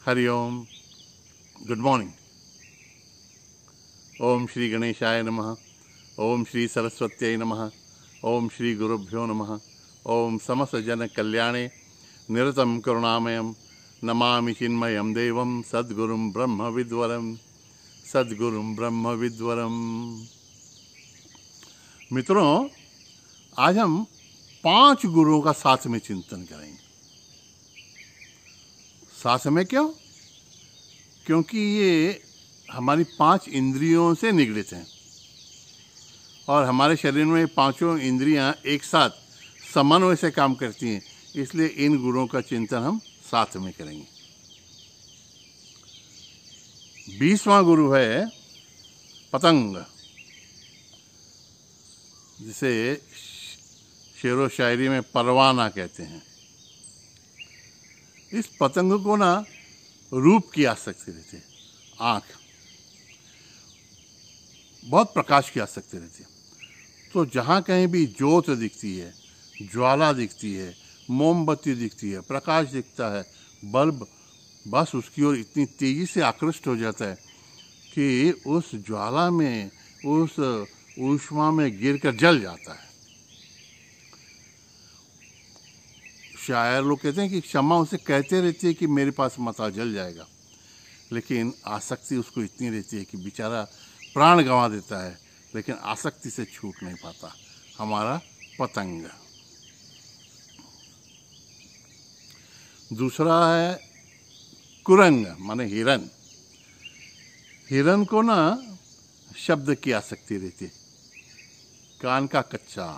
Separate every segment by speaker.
Speaker 1: Hari Om. Good morning. Om Shri गणेशाय नमः। ओम श्री सरस्वत्यै नमः। ओम श्री गुरुभ्यो नमः। ओम समस्त जन कल्याणे निरतं करुणामयं नमामि चिन्मयं देवं सद्गुरुं ब्रह्म विद्वरं। सद्गुरुं ब्रह्म विद्वरम। मित्रों, आज हम 5 गुरुओं का साथ में चिंतन करेंगे। साथ में क्यों? क्योंकि ये हमारी 5 इंद्रियों से निगडित हैं और हमारे शरीर में 5 इंद्रियां एक साथ समन्वय से काम करती हैं, इसलिए इन गुरुओं का चिंतन हम साथ में करेंगे। 20वां गुरु है पतंग, जिसे शेरो शायरी में परवाना कहते हैं। इस पतंग को ना रूप की आसक्ति रहती है, आँख, बहुत प्रकाश की आसक्ति रहती है। तो जहाँ कहीं भी ज्योत दिखती है, ज्वाला दिखती है, मोमबत्ती दिखती है, प्रकाश दिखता है, बल्ब, बस उसकी ओर इतनी तेजी से आकृष्ट हो जाता है कि उस ज्वाला में, उस ऊष्मा में गिरकर जल जाता है। शायर लोग कहते हैं कि क्षमा उसे कहते रहती है कि मेरे पास मत आ, जल जाएगा, लेकिन आसक्ति उसको इतनी रहती है कि बेचारा प्राण गंवा देता है, लेकिन आसक्ति से छूट नहीं पाता हमारा पतंग। दूसरा है कुरंग, माने हिरन। हिरन को ना शब्द की आसक्ति रहती है, कान का कच्चा।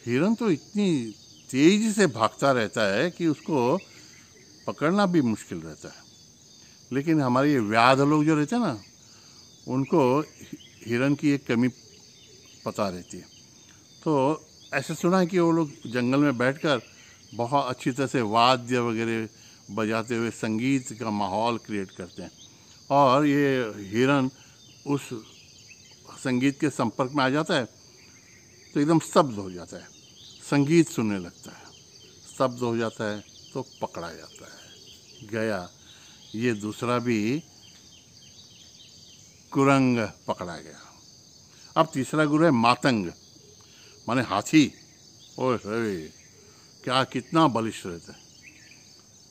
Speaker 1: हिरन तो इतनी तेजी से भागता रहता है कि उसको पकड़ना भी मुश्किल रहता है। लेकिन हमारे ये व्याध लोग जो रहते हैं ना, उनको हिरन की एक कमी पता रहती है। तो ऐसे सुना है कि वो लोग जंगल में बैठकर बहुत अच्छी तरह से वाद्य वगैरह बजाते हुए संगीत का माहौल क्रिएट करते हैं, और ये हिरन उस संगीत के संपर्क में आ जाता है तो एकदम स्तब्ध हो जाता है, संगीत सुनने लगता है, स्तब्ध हो जाता है तो पकड़ा जाता है। गया ये दूसरा भी कुरंग पकड़ा गया। अब तीसरा गुरु है मातंग, माने हाथी। ओए होए, क्या कितना बलिष्ठ रहता है,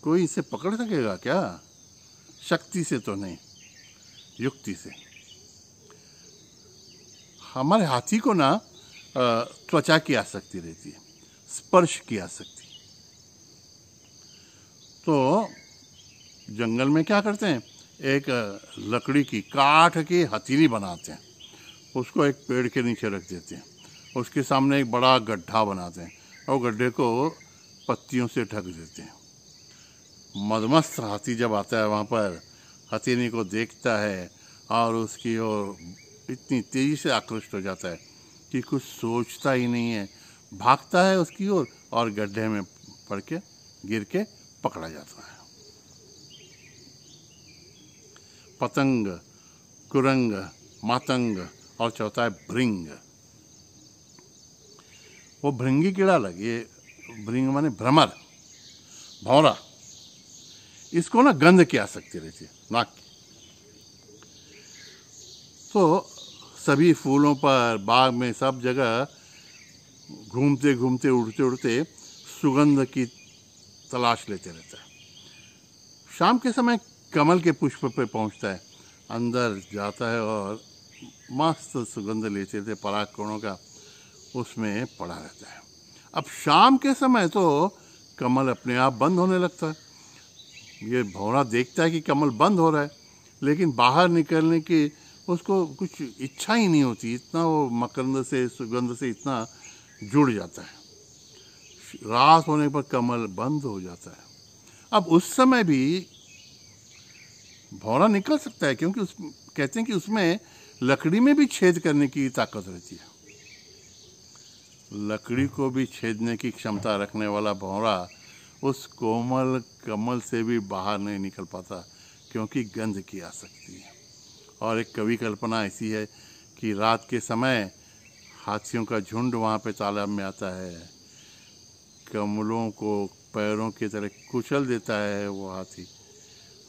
Speaker 1: कोई इसे पकड़ सकेगा क्या? शक्ति से तो नहीं, युक्ति से। हमारे हाथी को ना त्वचा की आसक्ति रहती है, स्पर्श की आसक्ति। तो जंगल में क्या करते हैं, एक लकड़ी की, काठ की हथेली बनाते हैं, उसको एक पेड़ के नीचे रख देते हैं, उसके सामने एक बड़ा गड्ढा बनाते हैं और गड्ढे को पत्तियों से ढक देते हैं। मदमस्त हाथी जब आता है वहाँ पर, हथेली को देखता है और उसकी ओर इतनी तेजी से आकृष्ट हो जाता है कि कुछ सोचता ही नहीं है, भागता है उसकी ओर और गड्ढे में पड़ के गिर के पकड़ा जाता है। पतंग, कुरंग, मातंग और चौथा है भृंग। वो भृंगी कीड़ा लग, ये भृंग माने भ्रमर, भौरा। इसको ना गंध की आसक्ति रहती है, नाक की। तो सभी फूलों पर, बाग में, सब जगह घूमते घूमते, उड़ते उड़ते सुगंध की तलाश लेते रहता है। शाम के समय कमल के पुष्प पे पहुंचता है, अंदर जाता है और मस्त सुगंध लेते थे परागकणों का, उसमें पड़ा रहता है। अब शाम के समय तो कमल अपने आप बंद होने लगता है। ये भौरा देखता है कि कमल बंद हो रहा है, लेकिन बाहर निकलने की उसको कुछ इच्छा ही नहीं होती, इतना वो मकरंद से, सुगंध से इतना जुड़ जाता है। रात होने पर कमल बंद हो जाता है। अब उस समय भी भौरा निकल सकता है, क्योंकि कहते हैं कि उसमें लकड़ी में भी छेद करने की ताकत रहती है। लकड़ी को भी छेदने की क्षमता रखने वाला भौरा उस कोमल कमल से भी बाहर नहीं निकल पाता, क्योंकि गंध की आसक्ति है। और एक कवि कल्पना ऐसी है कि रात के समय हाथियों का झुंड वहाँ पे तालाब में आता है, कमलों को पैरों की तरह कुचल देता है वो हाथी,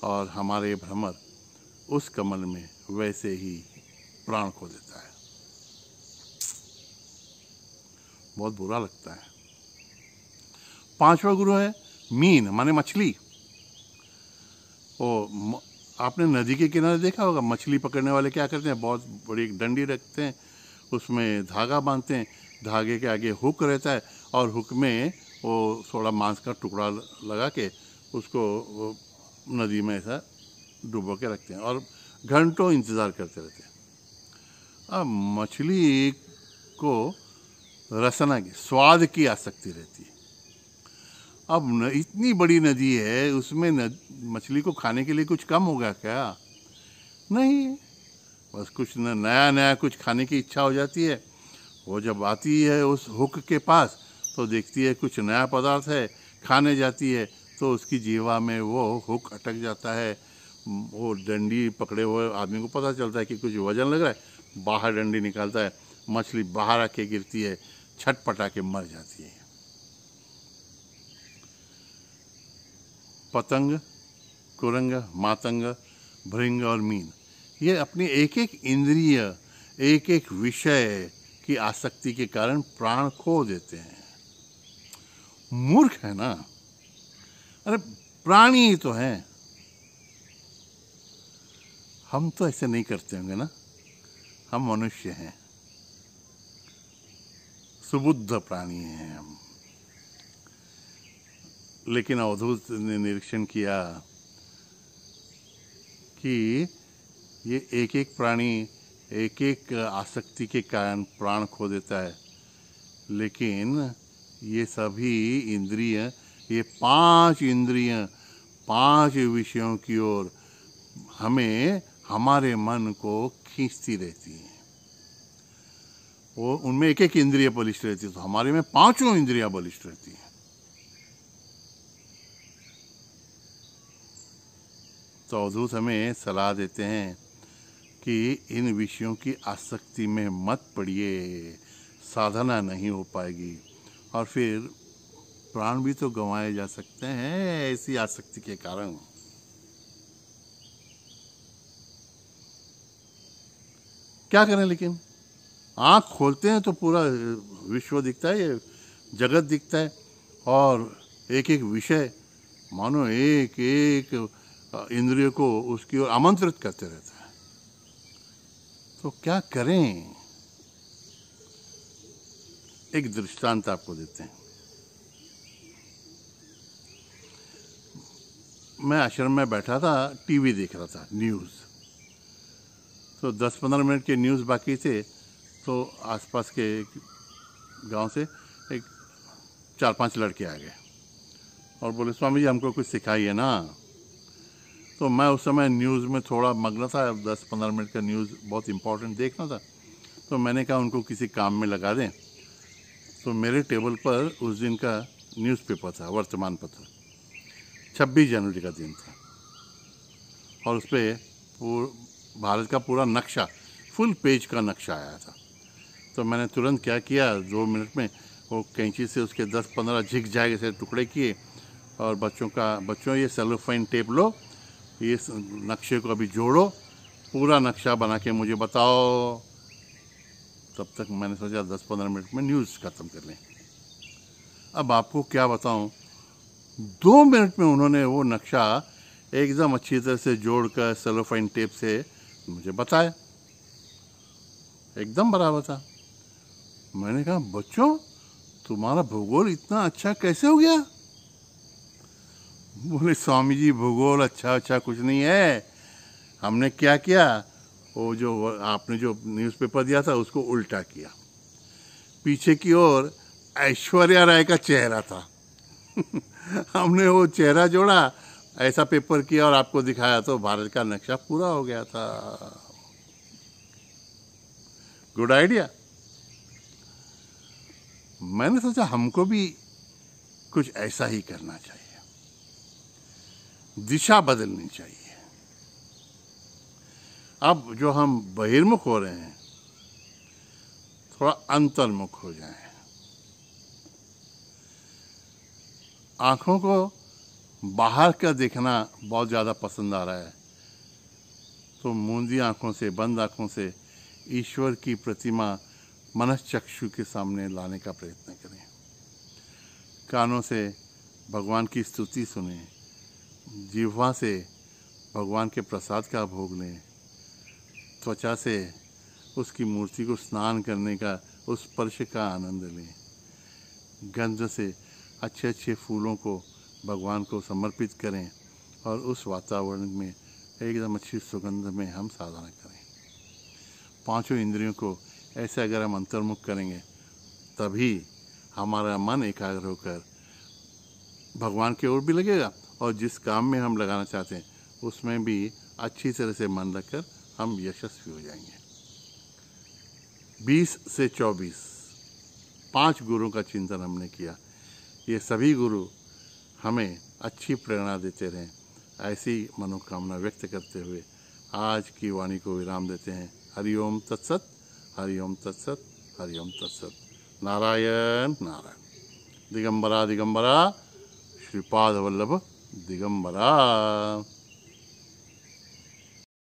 Speaker 1: और हमारे भ्रमर उस कमल में वैसे ही प्राण खो देता है। बहुत बुरा लगता है। पांचवा गुरु है मीन, माने मछली। आपने नदी के किनारे देखा होगा, मछली पकड़ने वाले क्या करते हैं, बहुत बड़ी एक डंडी रखते हैं, उसमें धागा बांधते हैं, धागे के आगे हुक रहता है, और हुक में वो थोड़ा मांस का टुकड़ा लगा के उसको नदी में ऐसा डुबो के रखते हैं और घंटों इंतज़ार करते रहते हैं। अब मछली को रसना की, स्वाद की आसक्ति रहती है। अब इतनी बड़ी नदी है, उसमें मछली को खाने के लिए कुछ कम होगा क्या? नहीं, बस कुछ नया नया कुछ खाने की इच्छा हो जाती है। वो जब आती है उस हुक के पास तो देखती है कुछ नया पदार्थ है, खाने जाती है तो उसकी जीवा में वो हुक अटक जाता है। वो डंडी पकड़े हुए आदमी को पता चलता है कि कुछ वजन लग रहा है, बाहर डंडी निकालता है, मछली बाहर आके गिरती है, छटपटा के मर जाती है। पतंग, कुरंग, मातंग, भृंग और मीन, ये अपनी एक एक इंद्रिय, एक एक विषय की आसक्ति के कारण प्राण खो देते हैं। मूर्ख है ना? अरे प्राणी ही तो हैं। हम तो ऐसे नहीं करते होंगे ना, हम मनुष्य हैं, सुबुद्ध प्राणी हैं हम। लेकिन अवधूत ने निरीक्षण किया कि ये एक एक प्राणी एक एक आसक्ति के कारण प्राण खो देता है, लेकिन ये सभी इंद्रिय, ये पांच इंद्रिय, पांच विषयों की ओर हमें, हमारे मन को खींचती रहती हैं। वो उनमें एक एक इंद्रिय बलिष्ठ रहती है, तो हमारे में पांचों इंद्रियां बलिष्ठ रहती हैं। तो अवधूत हमें सलाह देते हैं कि इन विषयों की आसक्ति में मत पड़िए, साधना नहीं हो पाएगी और फिर प्राण भी तो गंवाए जा सकते हैं ऐसी आसक्ति के कारण। क्या करें, लेकिन आँख खोलते हैं तो पूरा विश्व दिखता है, ये जगत दिखता है, और एक एक विषय मानो एक एक इंद्रिय को उसकी ओर आमंत्रित करते रहता है। तो क्या करें? एक दृष्टांत आपको देते हैं। मैं आश्रम में बैठा था, टीवी देख रहा था, न्यूज़। तो 10-15 मिनट के न्यूज़ बाकी थे, तो आसपास के गांव से एक 4-5 लड़के आ गए और बोले, स्वामी जी हमको कुछ सिखाइए ना। तो मैं उस समय न्यूज़ में थोड़ा मग्न था, 10-15 मिनट का न्यूज़ बहुत इम्पोर्टेंट देखना था। तो मैंने कहा उनको किसी काम में लगा दें। तो मेरे टेबल पर उस दिन का न्यूज़पेपर था, वर्तमान पत्र, 26 जनवरी का दिन था, और उस पर भारत का पूरा नक्शा, फुल पेज का नक्शा आया था। तो मैंने तुरंत क्या किया, 2 मिनट में वो कैंची से उसके 10-15 झिक जाएग से टुकड़े किए, और बच्चों ये सेलोफाइन टेप लो, ये नक्शे को अभी जोड़ो, पूरा नक्शा बना के मुझे बताओ। तब तक मैंने सोचा 10-15 मिनट में न्यूज़ ख़त्म कर लें। अब आपको क्या बताऊं, 2 मिनट में उन्होंने वो नक्शा एकदम अच्छी तरह से जोड़कर सेलोफाइन टेप से मुझे बताया, एकदम बराबर था। मैंने कहा, बच्चों तुम्हारा भूगोल इतना अच्छा कैसे हो गया? बोले, स्वामी जी भूगोल अच्छा कुछ नहीं है, हमने क्या किया, वो जो आपने जो न्यूज़पेपर दिया था उसको उल्टा किया, पीछे की ओर ऐश्वर्या राय का चेहरा था हमने वो चेहरा जोड़ा, ऐसा पेपर किया और आपको दिखाया, तो भारत का नक्शा पूरा हो गया था। Good idea. मैंने सोचा हमको भी कुछ ऐसा ही करना चाहिए, दिशा बदलनी चाहिए। अब जो हम बहिर्मुख हो रहे हैं, थोड़ा अंतर्मुख हो जाएं। आँखों को बाहर का देखना बहुत ज़्यादा पसंद आ रहा है, तो मूंदी आँखों से, बंद आँखों से ईश्वर की प्रतिमा मनश्चक्षु के सामने लाने का प्रयत्न करें। कानों से भगवान की स्तुति सुने, जिह्वा से भगवान के प्रसाद का भोग लें, त्वचा से उसकी मूर्ति को स्नान करने का, उस स्पर्श का आनंद लें, गंध से अच्छे अच्छे फूलों को भगवान को समर्पित करें और उस वातावरण में एकदम अच्छी सुगंध में हम साधना करें। पांचों इंद्रियों को ऐसे अगर हम अंतर्मुख करेंगे तभी हमारा मन एकाग्र होकर भगवान की ओर भी लगेगा और जिस काम में हम लगाना चाहते हैं उसमें भी अच्छी तरह से मन लगकर हम यशस्वी हो जाएंगे। 20 से 24 5 गुरुओं का चिंतन हमने किया। ये सभी गुरु हमें अच्छी प्रेरणा देते रहें, ऐसी मनोकामना व्यक्त करते हुए आज की वाणी को विराम देते हैं। हरि ओम तत्सत, हरि ओम तत्सत, हरि ओम तत्सत। नारायण नारायण। दिगंबरा दिगंबरा, श्रीपाद वल्लभ दिगंबरा।